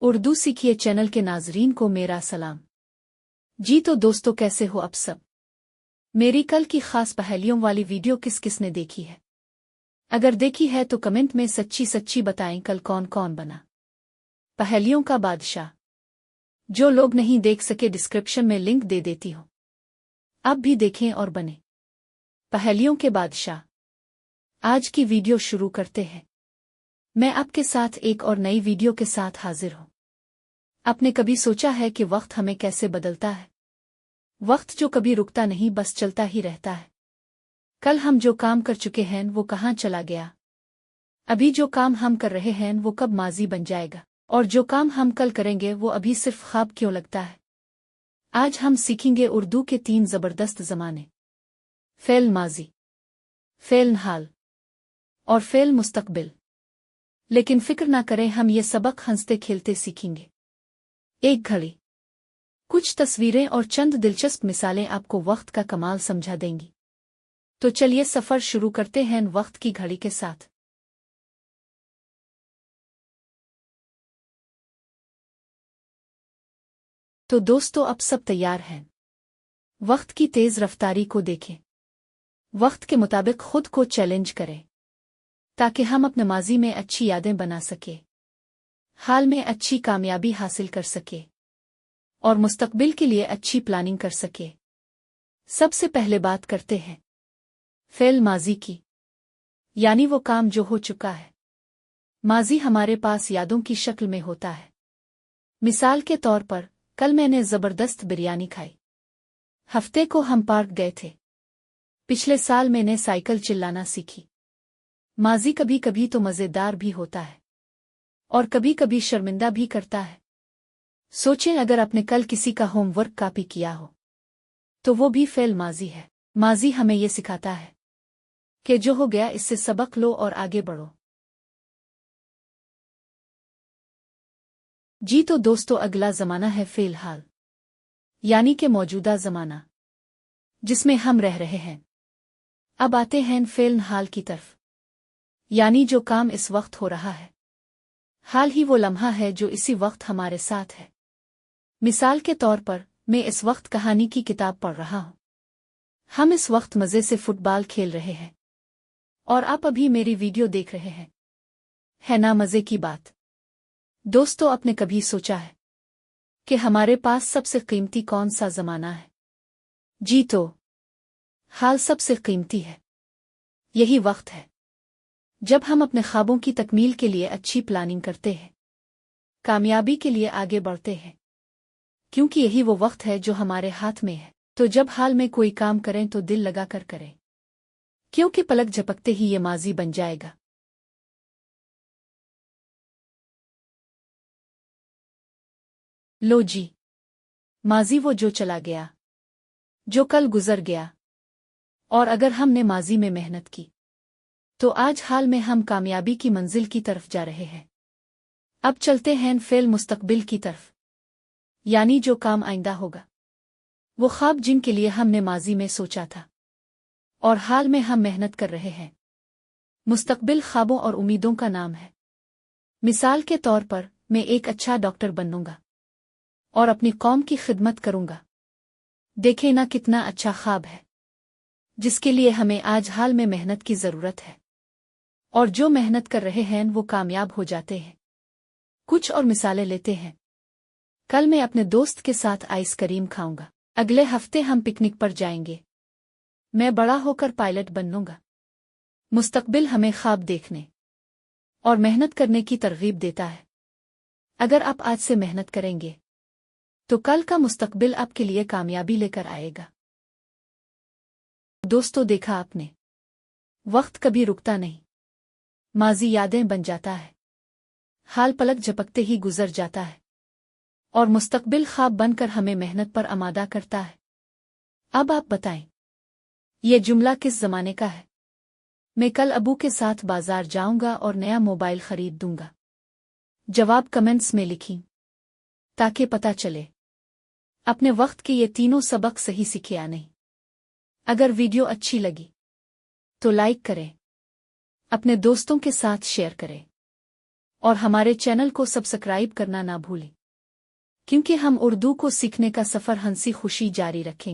उर्दू सीखिए चैनल के नाजरीन को मेरा सलाम। जी तो दोस्तों, कैसे हो आप सब? मेरी कल की खास पहेलियों वाली वीडियो किस किस ने देखी है? अगर देखी है तो कमेंट में सच्ची सच्ची बताएं कल कौन कौन बना पहेलियों का बादशाह। जो लोग नहीं देख सके डिस्क्रिप्शन में लिंक दे देती हूँ, आप भी देखें और बने पहेलियों के बादशाह। आज की वीडियो शुरू करते हैं। मैं आपके साथ एक और नई वीडियो के साथ हाजिर हूँ। आपने कभी सोचा है कि वक्त हमें कैसे बदलता है? वक्त जो कभी रुकता नहीं, बस चलता ही रहता है। कल हम जो काम कर चुके हैं वो कहाँ चला गया? अभी जो काम हम कर रहे हैं वो कब माजी बन जाएगा? और जो काम हम कल करेंगे वो अभी सिर्फ ख्वाब क्यों लगता है? आज हम सीखेंगे उर्दू के 3 जबरदस्त ज़माने: फ़ेल माजी, फ़ेल हाल और फ़ेल मुस्तकबिल। लेकिन फिक्र ना करें, हम ये सबक हंसते खेलते सीखेंगे। एक घड़ी, कुछ तस्वीरें और चंद दिलचस्प मिसालें आपको वक्त का कमाल समझा देंगी। तो चलिए सफर शुरू करते हैं वक्त की घड़ी के साथ। तो दोस्तों, अब सब तैयार हैं? वक्त की तेज रफ्तारी को देखें। वक्त के मुताबिक खुद को चैलेंज करें ताकि हम अपने माजी में अच्छी यादें बना सके, हाल में अच्छी कामयाबी हासिल कर सके और मुस्तकबिल के लिए अच्छी प्लानिंग कर सके। सबसे पहले बात करते हैं फ़ेल माजी की, यानी वो काम जो हो चुका है। माजी हमारे पास यादों की शक्ल में होता है। मिसाल के तौर पर, कल मैंने ज़बरदस्त बिरयानी खाई। हफ्ते को हम पार्क गए थे। पिछले साल मैंने साइकिल चिल्लाना सीखी। माजी कभी कभी तो मज़ेदार भी होता है और कभी कभी शर्मिंदा भी करता है। सोचें, अगर आपने कल किसी का होमवर्क कॉपी किया हो तो वो भी फ़ेल माजी है। माजी हमें ये सिखाता है कि जो हो गया इससे सबक लो और आगे बढ़ो। जी तो दोस्तों, अगला ज़माना है फ़ेल हाल, यानी कि मौजूदा ज़माना जिसमें हम रह रहे हैं। अब आते हैं फ़ेल हाल की तरफ, यानी जो काम इस वक्त हो रहा है। हाल ही वो लम्हा है जो इसी वक्त हमारे साथ है। मिसाल के तौर पर, मैं इस वक्त कहानी की किताब पढ़ रहा हूँ। हम इस वक्त मज़े से फुटबॉल खेल रहे हैं और आप अभी मेरी वीडियो देख रहे हैं। है ना मज़े की बात? दोस्तों, आपने कभी सोचा है कि हमारे पास सबसे कीमती कौन सा ज़माना है? जी तो हाल सबसे कीमती है। यही वक्त है जब हम अपने ख्वाबों की तकमील के लिए अच्छी प्लानिंग करते हैं, कामयाबी के लिए आगे बढ़ते हैं, क्योंकि यही वो वक्त है जो हमारे हाथ में है। तो जब हाल में कोई काम करें तो दिल लगा कर करें, क्योंकि पलक झपकते ही ये माजी बन जाएगा। लो जी, माजी वो जो चला गया, जो कल गुजर गया। और अगर हमने माजी में मेहनत की तो आज हाल में हम कामयाबी की मंजिल की तरफ जा रहे हैं। अब चलते हैं फ़ेल मुस्तकबिल की तरफ, यानी जो काम आइंदा होगा। वो ख्वाब जिनके लिए हमने माजी में सोचा था और हाल में हम मेहनत कर रहे हैं। मुस्तकबिल ख्वाबों और उम्मीदों का नाम है। मिसाल के तौर पर, मैं एक अच्छा डॉक्टर बनूंगा और अपनी कौम की खिदमत करूंगा। देखें ना, कितना अच्छा ख्वाब है जिसके लिए हमें आज हाल में मेहनत की ज़रूरत है। और जो मेहनत कर रहे हैं वो कामयाब हो जाते हैं। कुछ और मिसालें लेते हैं। कल मैं अपने दोस्त के साथ आइसक्रीम खाऊंगा। अगले हफ्ते हम पिकनिक पर जाएंगे। मैं बड़ा होकर पायलट बनूंगा। मुस्तकबिल हमें ख्वाब देखने और मेहनत करने की तरगीब देता है। अगर आप आज से मेहनत करेंगे तो कल का मुस्तकबिल आपके लिए कामयाबी लेकर आएगा। दोस्तों, देखा आपने, वक्त कभी रुकता नहीं। माजी यादें बन जाता है, हाल पलक झपकते ही गुजर जाता है और मुस्तकबिल ख्वाब बनकर हमें मेहनत पर आमादा करता है। अब आप बताएं, ये जुमला किस ज़माने का है? मैं कल अबू के साथ बाजार जाऊंगा और नया मोबाइल खरीद दूंगा। जवाब कमेंट्स में लिखीं ताकि पता चले अपने वक्त के ये तीनों सबक सही सीखे या नहीं। अगर वीडियो अच्छी लगी तो लाइक करें, अपने दोस्तों के साथ शेयर करें اور ہمارے چینل کو سبسکرائب کرنا نہ بھولیں، کیونکہ ہم اردو کو سیکھنے کا سفر ہنسی خوشی جاری رکھیں گے۔